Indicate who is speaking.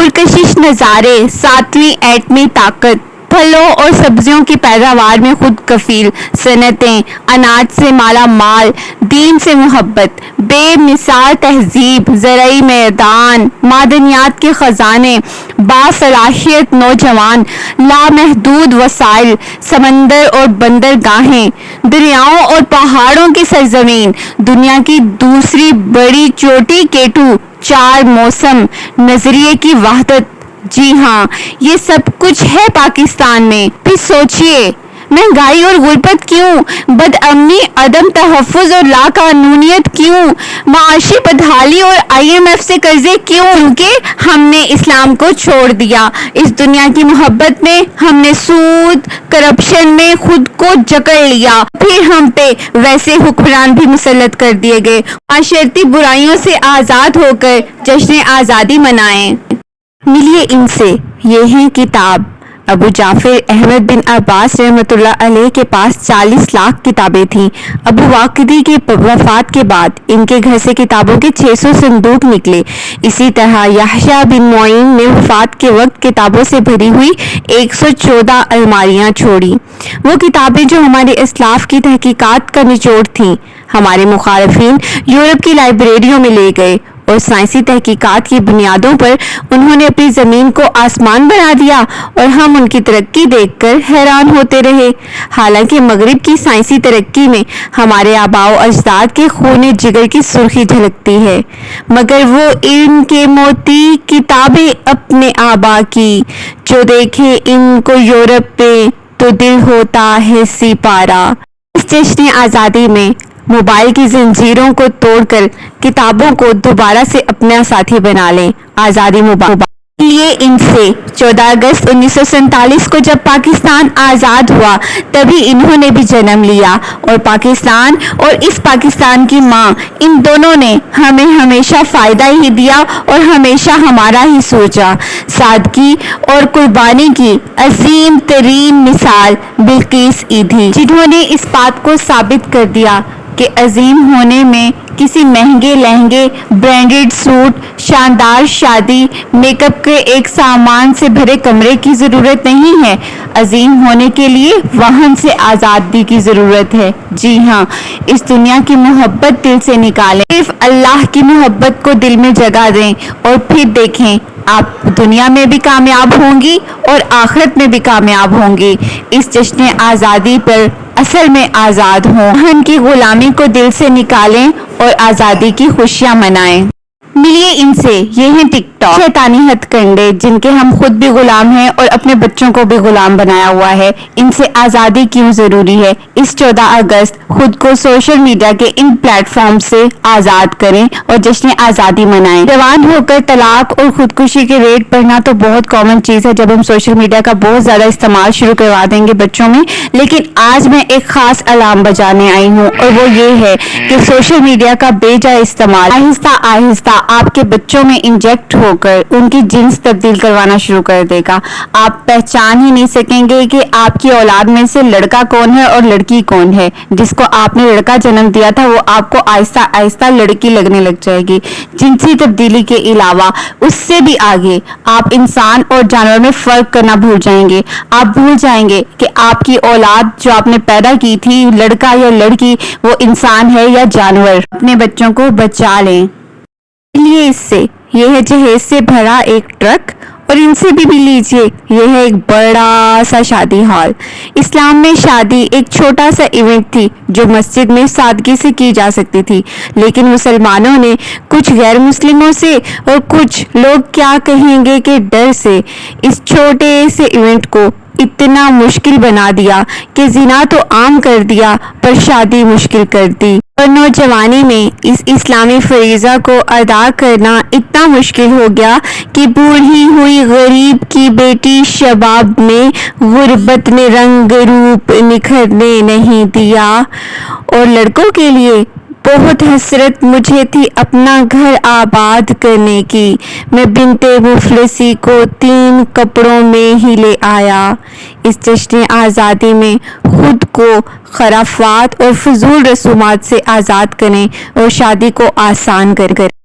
Speaker 1: पुरकशिश नज़ारे, 7वीं एटमी ताकत, फलों और सब्जियों की पैदावार में खुद कफील, सनतें, अनाज से माला माल, दीन से मोहब्बत, बेमिसाल तहजीब, ज़राई मैदान, मादनियात के ख़जाने, बासलाहियत नौजवान, लामहदूद वसाइल, समंदर और बंदरगाहें, दरियाओं और पहाड़ों की सरजमीन, दुनिया की दूसरी बड़ी चोटी केटू, 4 मौसम, नजरिए की वहदत। जी हाँ, ये सब कुछ है पाकिस्तान में। फिर सोचिए, महंगाई और गुर्बत क्यों, बदअमनी, अदम तहफ़्फ़ुज़ और लाकानूनियत क्यों, माशी बदहाली और IMF से कर्जे क्यों? क्योंकि हमने इस्लाम को छोड़ दिया। इस दुनिया की मोहब्बत में हमने सूद, करप्शन में खुद को जकड़ लिया। फिर हम पे वैसे हुक्मरान भी मुसल्लत कर दिए गए। माशरती बुराइयों से आज़ाद होकर जश्न आज़ादी मनाएं। मिलिए इनसे, ये है किताब। अबू जाफर अहमद बिन अब्बास रहमतुल्लाह अलैह के पास 40 लाख किताबें थीं। अबू वाक़िदी की वफ़ात के बाद इनके घर से किताबों के 600 संदूक निकले। इसी तरह याहया बिन मुईन ने वफ़ात के वक्त किताबों से भरी हुई 114 अलमारियां छोड़ी। वो किताबें जो हमारे इस्लाफ की तहकीकात का निचोड़ थीं, हमारे मुखालिफिन यूरोप की लाइब्रेरियों में ले गए और साइंसी तहकीकात की बुनियादों पर उन्होंने अपनी ज़मीन को आसमान बना दिया और हम उनकी तरक्की देखकर हैरान होते रहे। हालांकि मगरिब की साइंसी तरक्की में हमारे आबाओ अजदाद के खून जिगर की सुर्खी झलकती है, मगर वो इल्म के मोती किताबें अपने आबा की, जो देखे इनको यूरोप में तो दिल होता है सिपारा। इस जश्न आज़ादी में मोबाइल की जंजीरों को तोड़कर किताबों को दोबारा से अपना साथी बना लें। आज़ादी मोबाइल लिए इनसे 14 अगस्त 1947 को जब पाकिस्तान आज़ाद हुआ, तभी इन्होंने भी जन्म लिया और पाकिस्तान और इस पाकिस्तान की माँ, इन दोनों ने हमें हमेशा फ़ायदा ही दिया और हमेशा हमारा ही सोचा। सादगी और कुर्बानी की अजीम तरीन मिसाल बिल्किस ईदी, जिन्होंने इस बात को साबित कर दिया कि अजीम होने में किसी महंगे लहंगे, ब्रांडेड सूट, शानदार शादी, मेकअप के एक सामान से भरे कमरे की ज़रूरत नहीं है। अजीम होने के लिए वहन से आज़ादी की ज़रूरत है। जी हाँ, इस दुनिया की मोहब्बत दिल से निकालें, सिर्फ अल्लाह की मोहब्बत को दिल में जगा दें और फिर देखें, आप दुनिया में भी कामयाब होंगी और आखिरत में भी कामयाब होंगी। इस जश्न आज़ादी पर असल में आज़ाद हों, वहन की गुलामी को दिल से निकालें और आज़ादी की खुशियाँ मनाएं। मिलिए इनसे, ये हैं टिकटॉक शैतानी हथकंडे, जिनके हम खुद भी गुलाम हैं और अपने बच्चों को भी गुलाम बनाया हुआ है। इनसे आज़ादी क्यों ज़रूरी है? इस 14 अगस्त खुद को सोशल मीडिया के इन प्लेटफॉर्म से आज़ाद करें और जश्न आज़ादी मनाएं। जवान होकर तलाक और खुदकुशी के रेट बढ़ना तो बहुत कॉमन चीज़ है जब हम सोशल मीडिया का बहुत ज़्यादा इस्तेमाल शुरू करवा देंगे बच्चों में। लेकिन आज मैं एक ख़ास अलार्म बजाने आई हूँ और वो ये है कि सोशल मीडिया का बेजा इस्तेमाल आहिस्ता आहिस्ता आपके बच्चों में इंजेक्ट होकर उनकी जिन्स तब्दील करवाना शुरू कर देगा। आप पहचान ही नहीं सकेंगे कि आपकी औलाद में से लड़का कौन है और लड़की कौन है। जिसको आपने लड़का जन्म दिया था वो आपको आहिस्ता आहिस्ता लड़की लगने लग जाएगी। जिनसी तब्दीली के अलावा उससे भी आगे आप इंसान और जानवर में फर्क करना भूल जाएंगे। आप भूल जाएंगे कि आपकी औलाद जो आपने पैदा की थी, लड़का या लड़की, वो इंसान है या जानवर। अपने बच्चों को बचा लें। लिए इससे, यह है जहेज से भरा एक ट्रक और इनसे भी लीजिए, यह है एक बड़ा सा शादी हॉल। इस्लाम में शादी एक छोटा सा इवेंट थी जो मस्जिद में सादगी से की जा सकती थी, लेकिन मुसलमानों ने कुछ गैर मुस्लिमों से और कुछ लोग क्या कहेंगे के डर से इस छोटे से इवेंट को इतना मुश्किल बना दिया कि जिना तो आम कर दिया पर शादी मुश्किल कर दी। और नौजवानी में इस इस्लामी फरीज़ा को अदा करना इतना मुश्किल हो गया कि बूढ़ी हुई गरीब की बेटी शबाब में गुर्बत ने रंग रूप निखरने नहीं दिया। और लड़कों के लिए बहुत हसरत मुझे थी अपना घर आबाद करने की। मैं बिनते मुफलिसी को 3 कपड़ों में ही ले आया। इस जश्न आज़ादी में खुद को खराफात और फजूल रसूमात से आज़ाद करें और शादी को आसान कर